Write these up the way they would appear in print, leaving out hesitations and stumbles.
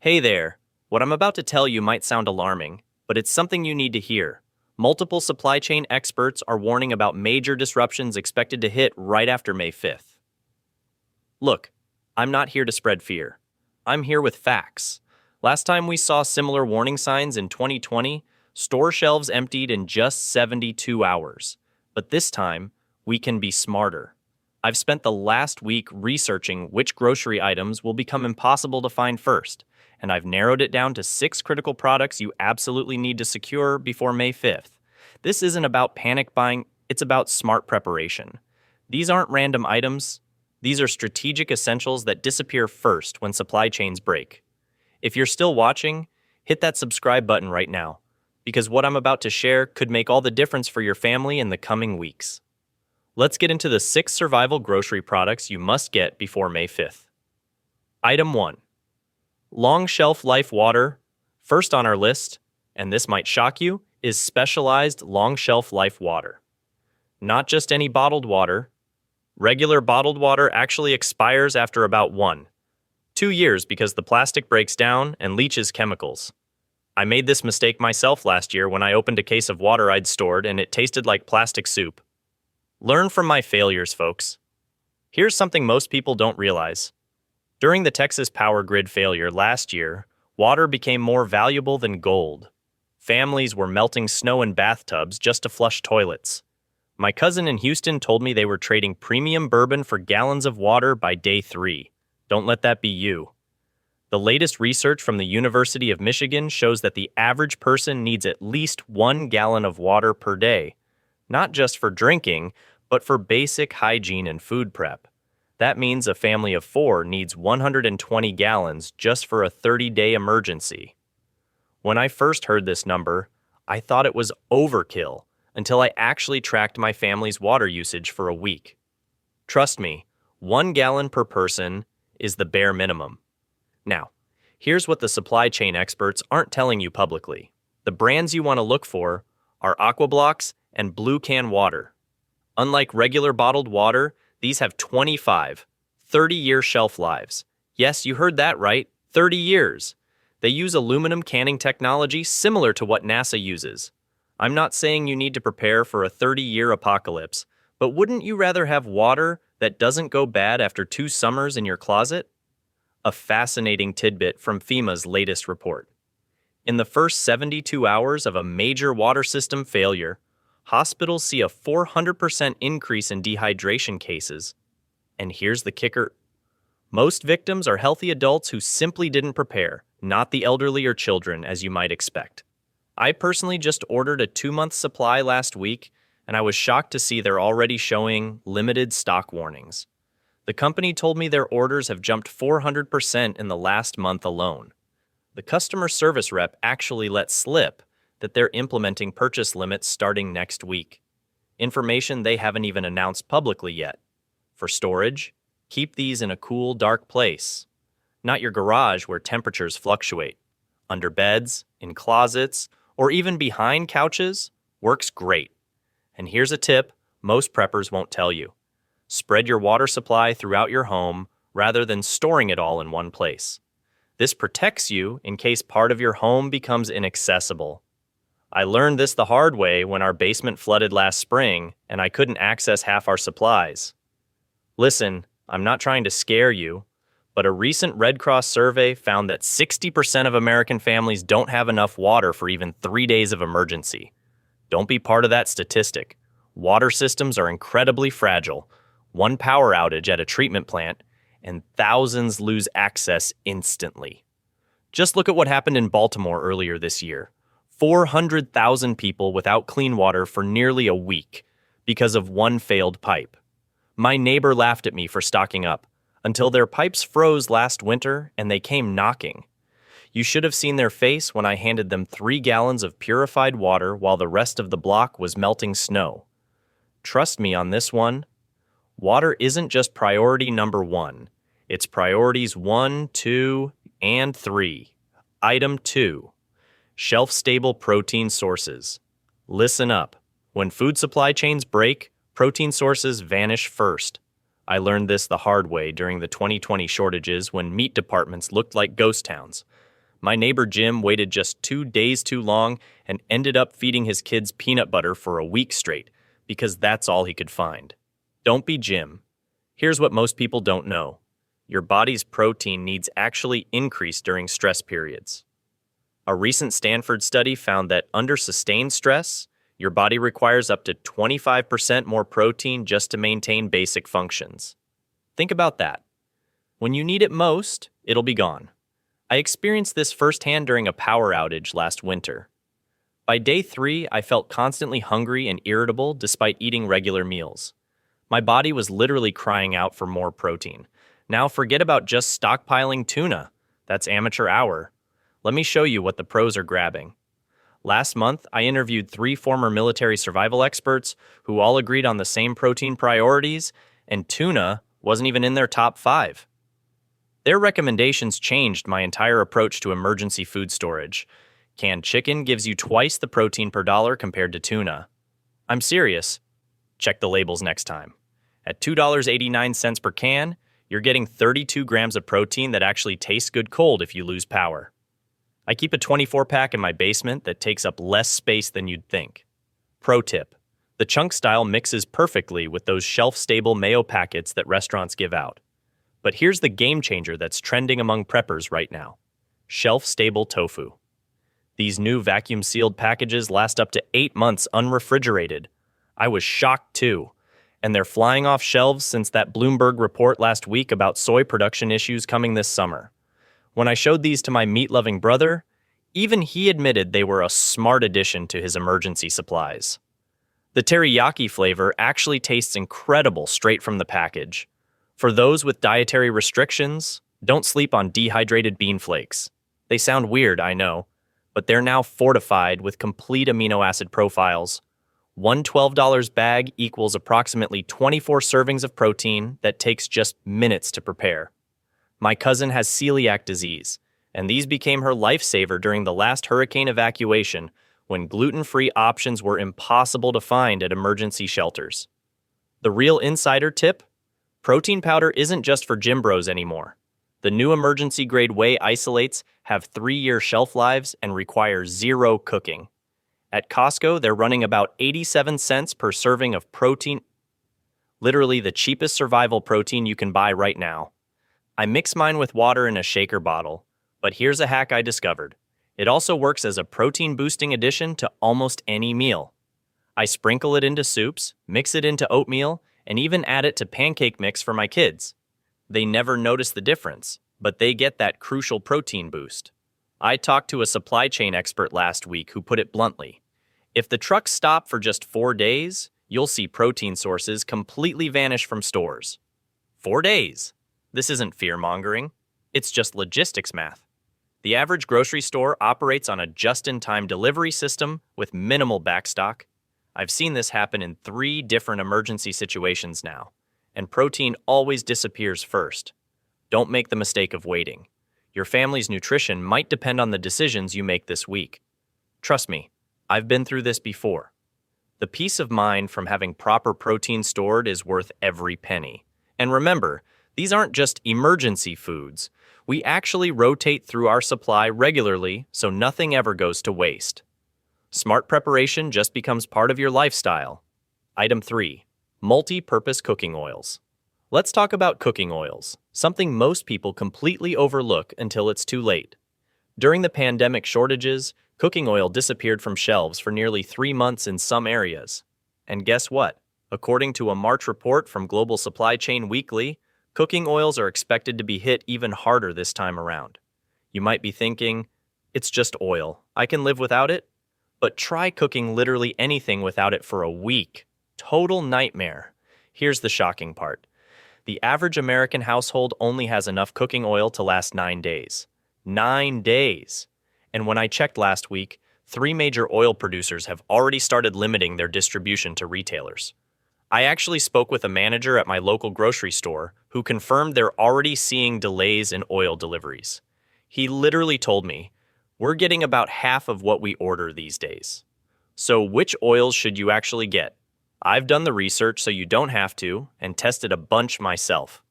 Hey there. What I'm about to tell you might sound alarming, but it's something you need to hear. Multiple supply chain experts are warning about major disruptions expected to hit right after May 5th. Look, I'm not here to spread fear. I'm here with facts. Last time we saw similar warning signs in 2020, store shelves emptied in just 72 hours. But this time, we can be smarter. I've spent the last week researching which grocery items will become impossible to find first, and I've narrowed it down to 6 critical products you absolutely need to secure before May 5th. This isn't about panic buying, it's about smart preparation. These aren't random items, these are strategic essentials that disappear first when supply chains break. If you're still watching, hit that subscribe button right now, because what I'm about to share could make all the difference for your family in the coming weeks. Let's get into the 6 survival grocery products you must get before May 5th. Item 1. Long shelf life water. First on our list, and this might shock you, is specialized long shelf life water. Not just any bottled water. Regular bottled water actually expires after about 2 years because the plastic breaks down and leaches chemicals. I made this mistake myself last year when I opened a case of water I'd stored and it tasted like plastic soup. Learn from my failures, folks. Here's something most people don't realize. During the Texas power grid failure last year, water became more valuable than gold. Families were melting snow in bathtubs just to flush toilets. My cousin in Houston told me they were trading premium bourbon for gallons of water by day 3. Don't let that be you. The latest research from the University of Michigan shows that the average person needs at least 1 gallon of water per day, not just for drinking, but for basic hygiene and food prep. That means a family of 4 needs 120 gallons just for a 30-day emergency. When I first heard this number, I thought it was overkill until I actually tracked my family's water usage for a week. Trust me, 1 gallon per person is the bare minimum. Now, here's what the supply chain experts aren't telling you publicly. The brands you want to look for are Aquablocks and Blue Can Water. Unlike regular bottled water, these have 25, 30-year shelf lives. Yes, you heard that right, 30 years. They use aluminum canning technology similar to what NASA uses. I'm not saying you need to prepare for a 30-year apocalypse, but wouldn't you rather have water that doesn't go bad after 2 summers in your closet? A fascinating tidbit from FEMA's latest report. In the first 72 hours of a major water system failure, hospitals see a 400% increase in dehydration cases. And here's the kicker. Most victims are healthy adults who simply didn't prepare, not the elderly or children, as you might expect. I personally just ordered a 2-month supply last week, and I was shocked to see they're already showing limited stock warnings. The company told me their orders have jumped 400% in the last month alone. The customer service rep actually let slip that they're implementing purchase limits starting next week. Information they haven't even announced publicly yet. For storage, keep these in a cool, dark place. Not your garage where temperatures fluctuate. Under beds, in closets, or even behind couches works great. And here's a tip most preppers won't tell you. Spread your water supply throughout your home rather than storing it all in one place. This protects you in case part of your home becomes inaccessible. I learned this the hard way when our basement flooded last spring and I couldn't access half our supplies. Listen, I'm not trying to scare you, but a recent Red Cross survey found that 60% of American families don't have enough water for even 3 days of emergency. Don't be part of that statistic. Water systems are incredibly fragile. One power outage at a treatment plant, and thousands lose access instantly. Just look at what happened in Baltimore earlier this year. 400,000 people without clean water for nearly a week because of one failed pipe. My neighbor laughed at me for stocking up until their pipes froze last winter and they came knocking. You should have seen their face when I handed them 3 gallons of purified water while the rest of the block was melting snow. Trust me on this one. Water isn't just priority number 1. It's priorities 1, 2, and 3. Item 2. Shelf-stable protein sources. Listen up. When food supply chains break, protein sources vanish first. I learned this the hard way during the 2020 shortages when meat departments looked like ghost towns. My neighbor Jim waited just 2 days too long and ended up feeding his kids peanut butter for a week straight because that's all he could find. Don't be Jim. Here's what most people don't know. Your body's protein needs actually increase during stress periods. A recent Stanford study found that under sustained stress, your body requires up to 25% more protein just to maintain basic functions. Think about that. When you need it most, it'll be gone. I experienced this firsthand during a power outage last winter. By day 3, I felt constantly hungry and irritable despite eating regular meals. My body was literally crying out for more protein. Now forget about just stockpiling tuna. That's amateur hour. Let me show you what the pros are grabbing. Last month, I interviewed 3 former military survival experts who all agreed on the same protein priorities, and tuna wasn't even in their top 5. Their recommendations changed my entire approach to emergency food storage. Canned chicken gives you twice the protein per dollar compared to tuna. I'm serious. Check the labels next time. At $2.89 per can, you're getting 32 grams of protein that actually tastes good cold if you lose power. I keep a 24-pack in my basement that takes up less space than you'd think. Pro tip: the chunk style mixes perfectly with those shelf-stable mayo packets that restaurants give out. But here's the game changer that's trending among preppers right now: shelf-stable tofu. These new vacuum-sealed packages last up to 8 months unrefrigerated. I was shocked too. And they're flying off shelves since that Bloomberg report last week about soy production issues coming this summer. When I showed these to my meat-loving brother, even he admitted they were a smart addition to his emergency supplies. The teriyaki flavor actually tastes incredible straight from the package. For those with dietary restrictions, don't sleep on dehydrated bean flakes. They sound weird, I know, but they're now fortified with complete amino acid profiles. One $12 bag equals approximately 24 servings of protein that takes just minutes to prepare. My cousin has celiac disease, and these became her lifesaver during the last hurricane evacuation when gluten-free options were impossible to find at emergency shelters. The real insider tip? Protein powder isn't just for gym bros anymore. The new emergency-grade whey isolates have 3-year shelf lives and require 0 cooking. At Costco, they're running about 87 cents per serving of protein, literally the cheapest survival protein you can buy right now. I mix mine with water in a shaker bottle, but here's a hack I discovered. It also works as a protein-boosting addition to almost any meal. I sprinkle it into soups, mix it into oatmeal, and even add it to pancake mix for my kids. They never notice the difference, but they get that crucial protein boost. I talked to a supply chain expert last week who put it bluntly: if the trucks stop for just 4 days, you'll see protein sources completely vanish from stores. 4 days! This isn't fear-mongering. It's just logistics math. The average grocery store operates on a just-in-time delivery system with minimal backstock. I've seen this happen in 3 different emergency situations now, and protein always disappears first. Don't make the mistake of waiting. Your family's nutrition might depend on the decisions you make this week. Trust me, I've been through this before. The peace of mind from having proper protein stored is worth every penny. And remember, these aren't just emergency foods. We actually rotate through our supply regularly so nothing ever goes to waste. Smart preparation just becomes part of your lifestyle. Item 3. Multi-purpose cooking oils. Let's talk about cooking oils, something most people completely overlook until it's too late. During the pandemic shortages, cooking oil disappeared from shelves for nearly 3 months in some areas. And guess what? According to a March report from Global Supply Chain Weekly, cooking oils are expected to be hit even harder this time around. You might be thinking, it's just oil, I can live without it? But try cooking literally anything without it for a week. Total nightmare. Here's the shocking part. The average American household only has enough cooking oil to last 9 days. 9 days! And when I checked last week, 3 major oil producers have already started limiting their distribution to retailers. I actually spoke with a manager at my local grocery store who confirmed they're already seeing delays in oil deliveries. He literally told me, "We're getting about half of what we order these days." So which oils should you actually get? I've done the research so you don't have to, and tested a bunch myself.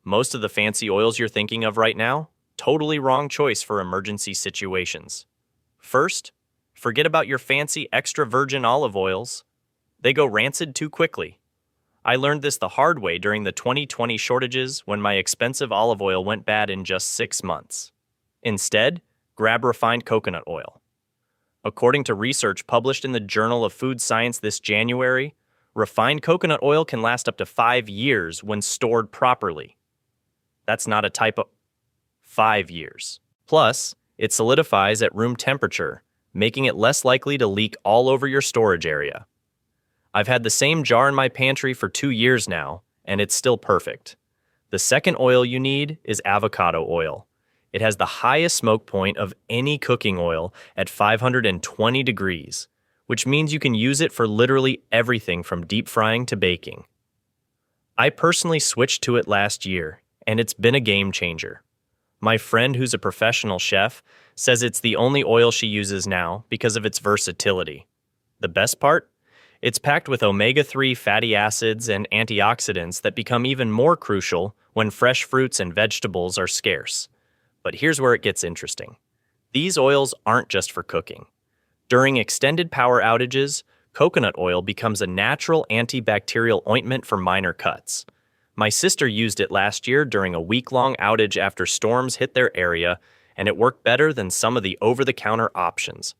Most of the fancy oils you're thinking of right now, Totally wrong choice for emergency situations. First, forget about your fancy extra virgin olive oils. They go rancid too quickly. I learned this the hard way during the 2020 shortages when my expensive olive oil went bad in just 6 months. Instead, grab refined coconut oil. According to research published in the Journal of Food Science this January, refined coconut oil can last up to 5 years when stored properly. That's not a typo. 5 years. Plus, it solidifies at room temperature, making it less likely to leak all over your storage area. I've had the same jar in my pantry for 2 years now, and it's still perfect. The second oil you need is avocado oil. It has the highest smoke point of any cooking oil at 520 degrees, which means you can use it for literally everything from deep frying to baking. I personally switched to it last year, and it's been a game changer. My friend, who's a professional chef, says it's the only oil she uses now because of its versatility. The best part? It's packed with omega-3 fatty acids and antioxidants that become even more crucial when fresh fruits and vegetables are scarce. But here's where it gets interesting. These oils aren't just for cooking. During extended power outages, coconut oil becomes a natural antibacterial ointment for minor cuts. My sister used it last year during a week-long outage after storms hit their area, and it worked better than some of the over-the-counter options.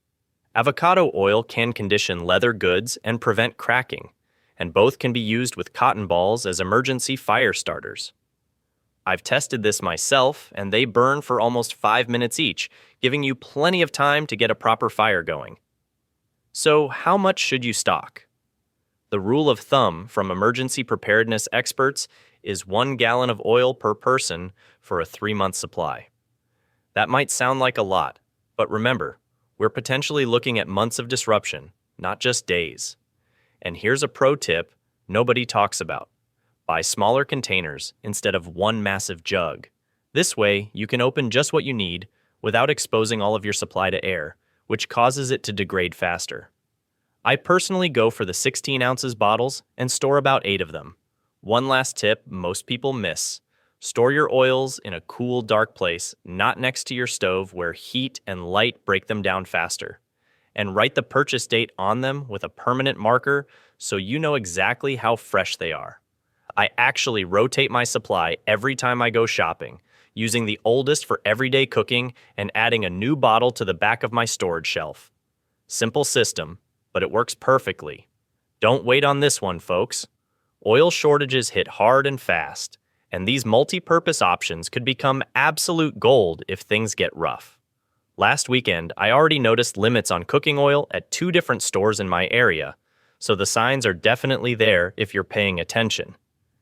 Avocado oil can condition leather goods and prevent cracking, and both can be used with cotton balls as emergency fire starters. I've tested this myself, and they burn for almost 5 minutes each, giving you plenty of time to get a proper fire going. So, how much should you stock? The rule of thumb from emergency preparedness experts is 1 gallon of oil per person for a 3-month supply. That might sound like a lot, but remember, we're potentially looking at months of disruption, not just days. And here's a pro tip nobody talks about. Buy smaller containers instead of one massive jug. This way, you can open just what you need without exposing all of your supply to air, which causes it to degrade faster. I personally go for the 16 ounces bottles and store about 8 of them. One last tip most people miss. Store your oils in a cool, dark place, not next to your stove where heat and light break them down faster. And write the purchase date on them with a permanent marker so you know exactly how fresh they are. I actually rotate my supply every time I go shopping, using the oldest for everyday cooking and adding a new bottle to the back of my storage shelf. Simple system, but it works perfectly. Don't wait on this one, folks. Oil shortages hit hard and fast, and these multi-purpose options could become absolute gold if things get rough. Last weekend, I already noticed limits on cooking oil at 2 different stores in my area, so the signs are definitely there if you're paying attention.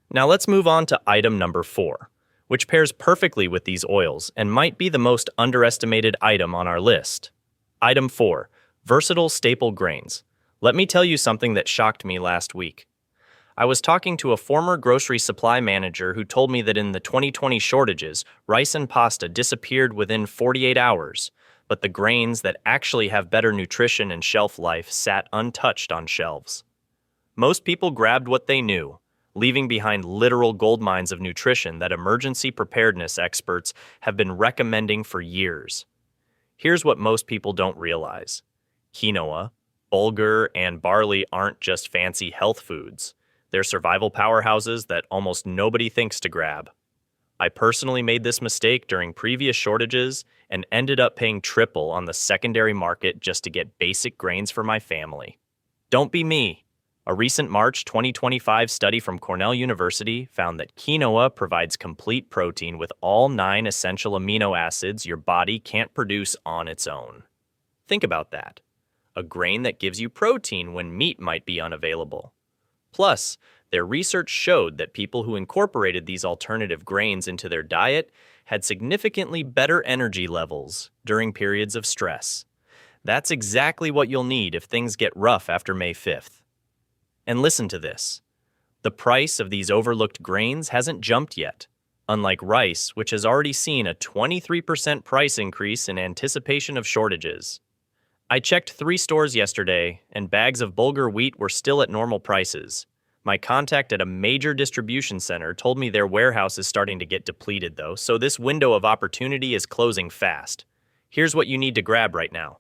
Now let's move on to item number 4, which pairs perfectly with these oils and might be the most underestimated item on our list. Item 4, versatile staple grains. Let me tell you something that shocked me last week. I was talking to a former grocery supply manager who told me that in the 2020 shortages, rice and pasta disappeared within 48 hours, but the grains that actually have better nutrition and shelf life sat untouched on shelves. Most people grabbed what they knew, leaving behind literal gold mines of nutrition that emergency preparedness experts have been recommending for years. Here's what most people don't realize. Quinoa, bulgur, and barley aren't just fancy health foods. They're survival powerhouses that almost nobody thinks to grab. I personally made this mistake during previous shortages and ended up paying triple on the secondary market just to get basic grains for my family. Don't be me. A recent March 2025 study from Cornell University found that quinoa provides complete protein with all 9 essential amino acids your body can't produce on its own. Think about that. A grain that gives you protein when meat might be unavailable. Plus, their research showed that people who incorporated these alternative grains into their diet had significantly better energy levels during periods of stress. That's exactly what you'll need if things get rough after May 5th. And listen to this. The price of these overlooked grains hasn't jumped yet, unlike rice, which has already seen a 23% price increase in anticipation of shortages. I checked 3 stores yesterday, and bags of bulgur wheat were still at normal prices. My contact at a major distribution center told me their warehouse is starting to get depleted, though, so this window of opportunity is closing fast. Here's what you need to grab right now: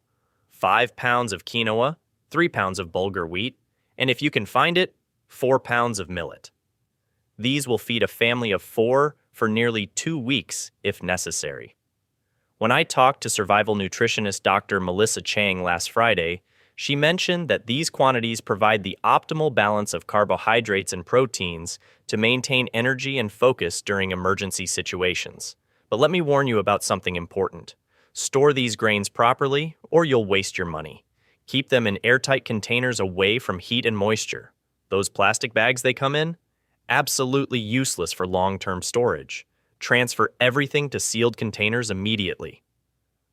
5 pounds of quinoa, 3 pounds of bulgur wheat, and if you can find it, 4 pounds of millet. These will feed a family of 4 for nearly 2 weeks if necessary. When I talked to survival nutritionist Dr. Melissa Chang last Friday, she mentioned that these quantities provide the optimal balance of carbohydrates and proteins to maintain energy and focus during emergency situations. But let me warn you about something important. Store these grains properly, or you'll waste your money. Keep them in airtight containers away from heat and moisture. Those plastic bags they come in? Absolutely useless for long-term storage. Transfer everything to sealed containers immediately.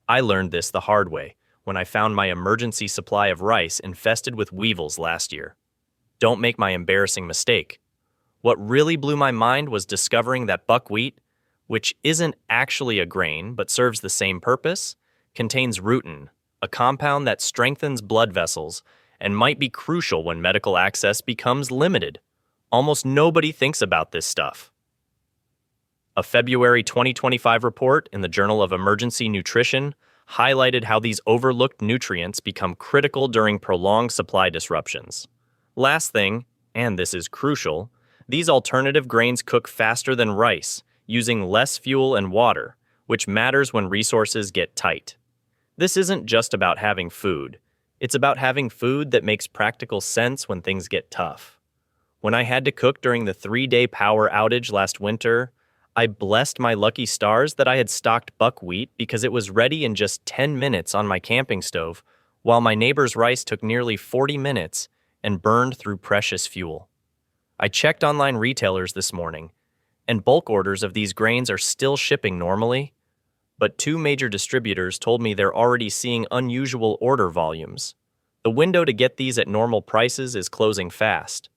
I learned this the hard way when I found my emergency supply of rice infested with weevils last year. Don't make my embarrassing mistake. What really blew my mind was discovering that buckwheat, which isn't actually a grain but serves the same purpose, contains rutin, a compound that strengthens blood vessels and might be crucial when medical access becomes limited. Almost nobody thinks about this stuff. A February 2025 report in the Journal of Emergency Nutrition highlighted how these overlooked nutrients become critical during prolonged supply disruptions. Last thing, and this is crucial, these alternative grains cook faster than rice, using less fuel and water, which matters when resources get tight. This isn't just about having food. It's about having food that makes practical sense when things get tough. When I had to cook during the 3-day power outage last winter, I blessed my lucky stars that I had stocked buckwheat because it was ready in just 10 minutes on my camping stove, while my neighbor's rice took nearly 40 minutes and burned through precious fuel. I checked online retailers this morning, and bulk orders of these grains are still shipping normally, but 2 major distributors told me they're already seeing unusual order volumes. The window to get these at normal prices is closing fast.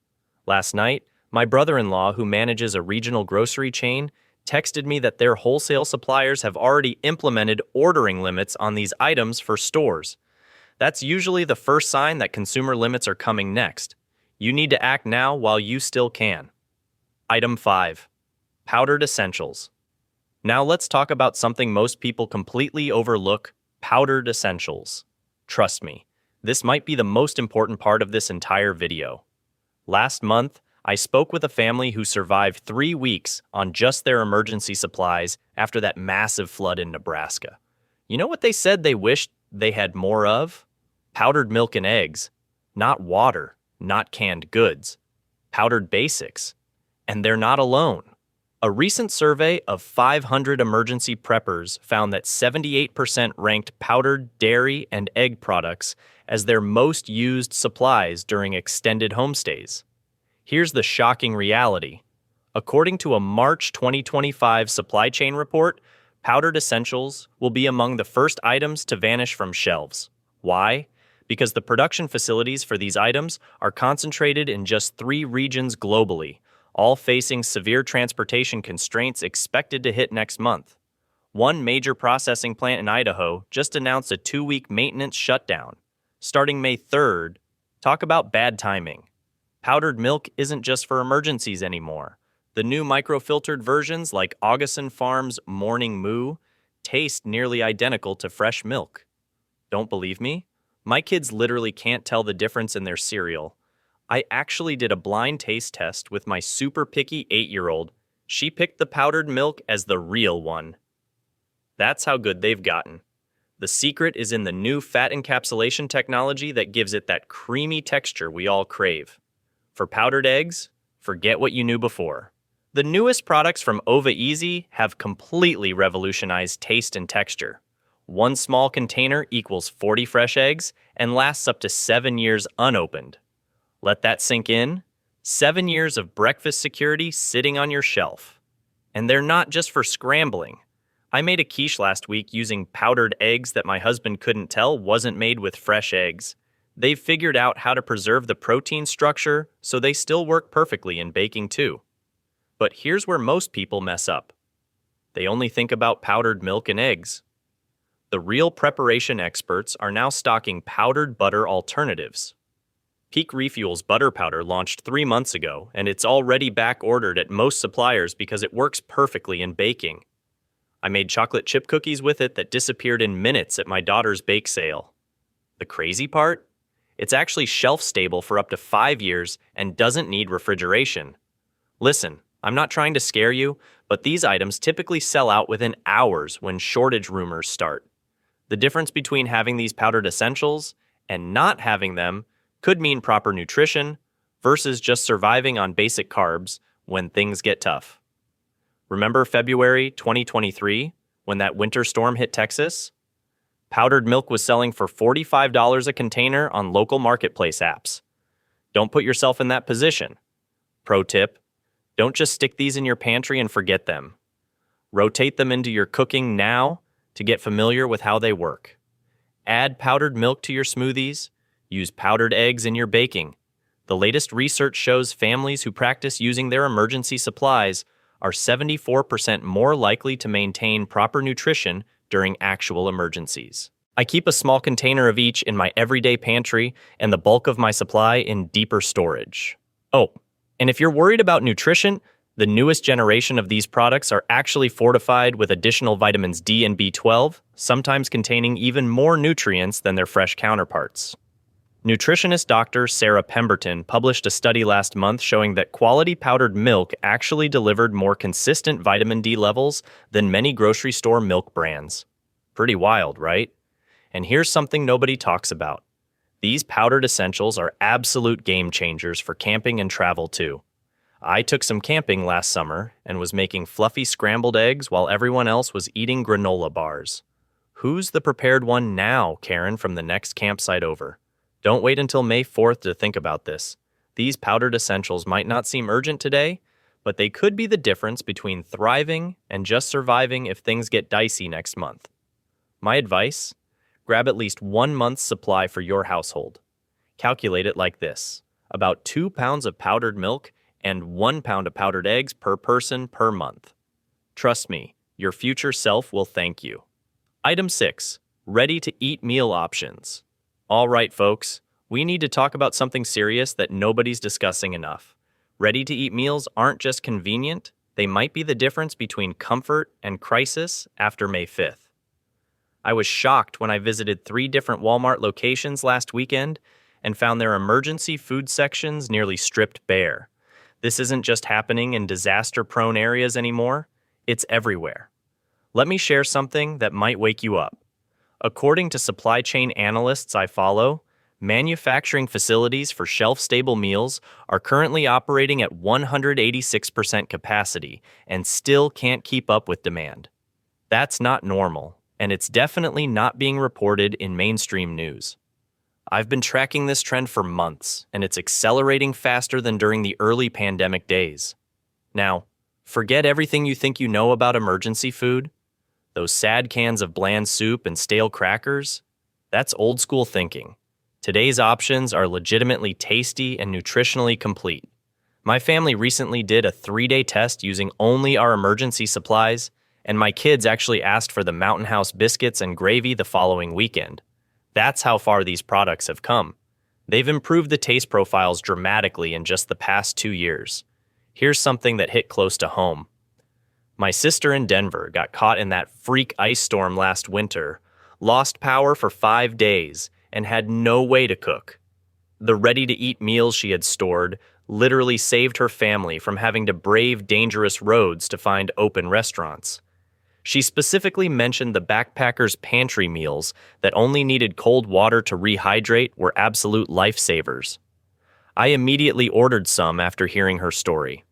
Last night, my brother-in-law, who manages a regional grocery chain, texted me that their wholesale suppliers have already implemented ordering limits on these items for stores. That's usually the first sign that consumer limits are coming next. You need to act now while you still can. Item 5. Powdered essentials. Now let's talk about something most people completely overlook: powdered essentials. Trust me, this might be the most important part of this entire video. Last month, I spoke with a family who survived 3 weeks on just their emergency supplies after that massive flood in Nebraska. You know what they said they wished they had more of? Powdered milk and eggs. Not water, not canned goods. Powdered basics. And they're not alone. A recent survey of 500 emergency preppers found that 78% ranked powdered dairy and egg products as their most used supplies during extended homestays. Here's the shocking reality. According to a March 2025 supply chain report, powdered essentials will be among the first items to vanish from shelves. Why? Because the production facilities for these items are concentrated in just 3 regions globally, all facing severe transportation constraints expected to hit next month. One major processing plant in Idaho just announced a 2-week maintenance shutdown. Starting May 3rd, talk about bad timing. Powdered milk isn't just for emergencies anymore. The new microfiltered versions, like Augustin Farms Morning Moo, taste nearly identical to fresh milk. Don't believe me? My kids literally can't tell the difference in their cereal. I actually did a blind taste test with my super picky 8-year-old. She picked the powdered milk as the real one. That's how good they've gotten. The secret is in the new fat encapsulation technology that gives it that creamy texture we all crave. For powdered eggs, forget what you knew before. The newest products from Ova Easy have completely revolutionized taste and texture. 1 small container equals 40 fresh eggs and lasts up to 7 years unopened. Let that sink in. 7 years of breakfast security sitting on your shelf. And they're not just for scrambling. I made a quiche last week using powdered eggs that my husband couldn't tell wasn't made with fresh eggs. They've figured out how to preserve the protein structure so they still work perfectly in baking too. But here's where most people mess up. They only think about powdered milk and eggs. The real preparation experts are now stocking powdered butter alternatives. Peak Refuel's butter powder launched 3 months ago, and it's already back ordered at most suppliers because it works perfectly in baking. I made chocolate chip cookies with it that disappeared in minutes at my daughter's bake sale. The crazy part? It's actually shelf stable for up to 5 years and doesn't need refrigeration. Listen, I'm not trying to scare you, but these items typically sell out within hours when shortage rumors start. The difference between having these powdered essentials and not having them could mean proper nutrition versus just surviving on basic carbs when things get tough. Remember February 2023 when that winter storm hit Texas? Powdered milk was selling for $45 a container on local marketplace apps. Don't put yourself in that position. Pro tip: don't just stick these in your pantry and forget them. Rotate them into your cooking now to get familiar with how they work. Add powdered milk to your smoothies. Use powdered eggs in your baking. The latest research shows families who practice using their emergency supplies are 74% more likely to maintain proper nutrition during actual emergencies. I keep a small container of each in my everyday pantry and the bulk of my supply in deeper storage. Oh, and if you're worried about nutrition, the newest generation of these products are actually fortified with additional vitamins D and B12, sometimes containing even more nutrients than their fresh counterparts. Nutritionist Dr. Sarah Pemberton published a study last month showing that quality powdered milk actually delivered more consistent vitamin D levels than many grocery store milk brands. Pretty wild, right? And here's something nobody talks about. These powdered essentials are absolute game changers for camping and travel too. I took some camping last summer and was making fluffy scrambled eggs while everyone else was eating granola bars. Who's the prepared one now, Karen, from the next campsite over? Don't wait until May 4th to think about this. These powdered essentials might not seem urgent today, but they could be the difference between thriving and just surviving if things get dicey next month. My advice? Grab at least 1 month's supply for your household. Calculate it like this: about 2 pounds of powdered milk and 1 pound of powdered eggs per person per month. Trust me, your future self will thank you. Item 6. Ready-to-eat meal options. All right, folks, we need to talk about something serious that nobody's discussing enough. Ready-to-eat meals aren't just convenient, they might be the difference between comfort and crisis after May 5th. I was shocked when I visited 3 different Walmart locations last weekend and found their emergency food sections nearly stripped bare. This isn't just happening in disaster-prone areas anymore, it's everywhere. Let me share something that might wake you up. According to supply chain analysts I follow, manufacturing facilities for shelf-stable meals are currently operating at 186% capacity and still can't keep up with demand. That's not normal, and it's definitely not being reported in mainstream news. I've been tracking this trend for months, and it's accelerating faster than during the early pandemic days. Now, forget everything you think you know about emergency food. Those sad cans of bland soup and stale crackers? That's old school thinking. Today's options are legitimately tasty and nutritionally complete. My family recently did a 3-day test using only our emergency supplies, and my kids actually asked for the Mountain House biscuits and gravy the following weekend. That's how far these products have come. They've improved the taste profiles dramatically in just the past 2 years. Here's something that hit close to home. My sister in Denver got caught in that freak ice storm last winter, lost power for 5 days, and had no way to cook. The ready-to-eat meals she had stored literally saved her family from having to brave dangerous roads to find open restaurants. She specifically mentioned the backpacker's pantry meals that only needed cold water to rehydrate were absolute lifesavers. I immediately ordered some after hearing her story.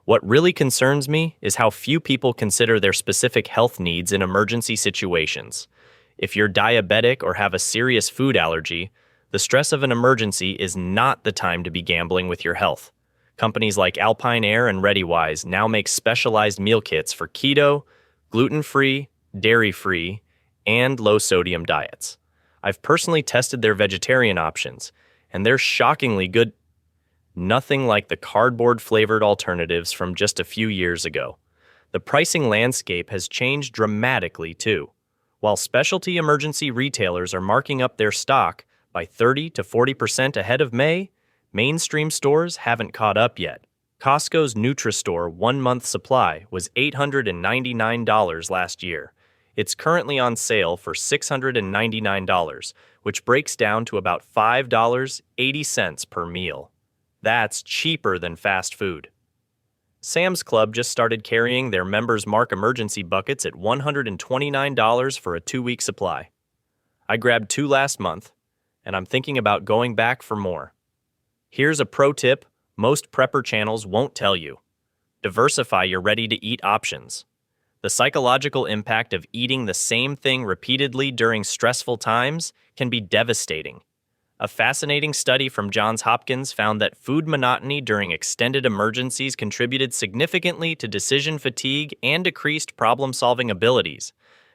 What really concerns me is how few people consider their specific health needs in emergency situations. If you're diabetic or have a serious food allergy, the stress of an emergency is not the time to be gambling with your health. Companies like Alpine Air and ReadyWise now make specialized meal kits for keto, gluten-free, dairy-free, and low-sodium diets. I've personally tested their vegetarian options, and they're shockingly good. Nothing like the cardboard-flavored alternatives from just a few years ago. The pricing landscape has changed dramatically, too. While specialty emergency retailers are marking up their stock, By 30 to 40% ahead of May, mainstream stores haven't caught up yet. Costco's Nutri-Store 1-month supply was $899 last year. It's currently on sale for $699, which breaks down to about $5.80 per meal. That's cheaper than fast food. Sam's Club just started carrying their Members Mark emergency buckets at $129 for a 2-week supply. I grabbed 2 last month, and I'm thinking about going back for more. Here's a pro tip most prepper channels won't tell you. Diversify your ready-to-eat options. The psychological impact of eating the same thing repeatedly during stressful times can be devastating. A fascinating study from Johns Hopkins found that food monotony during extended emergencies contributed significantly to decision fatigue and decreased problem-solving abilities.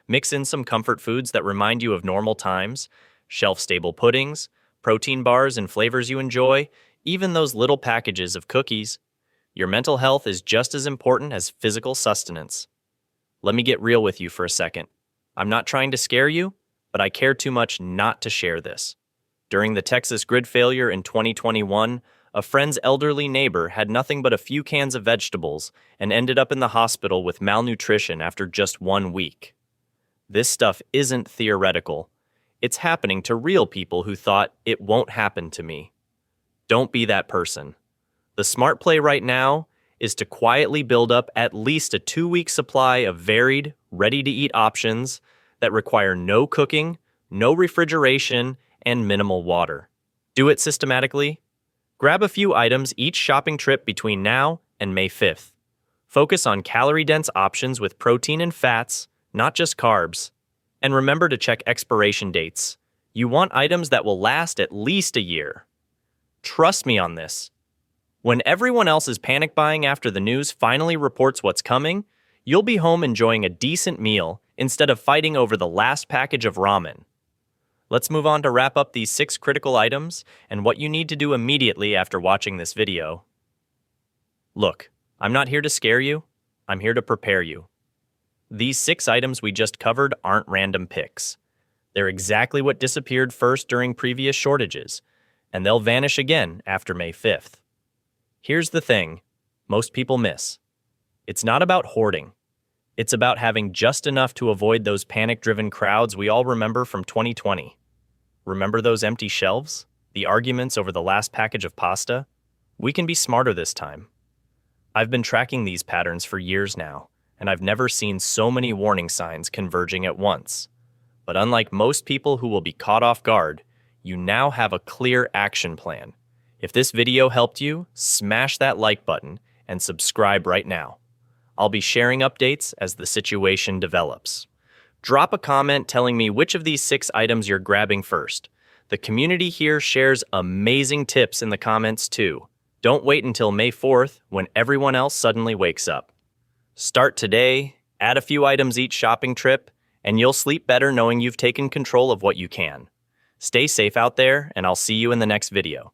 Mix in some comfort foods that remind you of normal times, shelf-stable puddings, protein bars and flavors you enjoy, even those little packages of cookies. Your mental health is just as important as physical sustenance. Let me get real with you for a second. I'm not trying to scare you, but I care too much not to share this. During the Texas grid failure in 2021, a friend's elderly neighbor had nothing but a few cans of vegetables and ended up in the hospital with malnutrition after just 1 week. This stuff isn't theoretical. It's happening to real people who thought it won't happen to me. Don't be that person. The smart play right now is to quietly build up at least a 2-week supply of varied, ready-to-eat options that require no cooking, no refrigeration, and minimal water. Do it systematically. Grab a few items each shopping trip between now and May 5th. Focus on calorie-dense options with protein and fats, not just carbs. And remember to check expiration dates. You want items that will last at least a year. Trust me on this. When everyone else is panic buying after the news finally reports what's coming, you'll be home enjoying a decent meal instead of fighting over the last package of ramen. Let's move on to wrap up these 6 critical items and what you need to do immediately after watching this video. Look, I'm not here to scare you. I'm here to prepare you. These 6 items we just covered aren't random picks. They're exactly what disappeared first during previous shortages, and they'll vanish again after May 5th. Here's the thing most people miss. It's not about hoarding. It's about having just enough to avoid those panic-driven crowds we all remember from 2020. Remember those empty shelves? The arguments over the last package of pasta? We can be smarter this time. I've been tracking these patterns for years now, and I've never seen so many warning signs converging at once. But unlike most people who will be caught off guard, you now have a clear action plan. If this video helped you, smash that like button and subscribe right now. I'll be sharing updates as the situation develops. Drop a comment telling me which of these 6 items you're grabbing first. The community here shares amazing tips in the comments too. Don't wait until May 4th when everyone else suddenly wakes up. Start today, add a few items each shopping trip, and you'll sleep better knowing you've taken control of what you can. Stay safe out there, and I'll see you in the next video.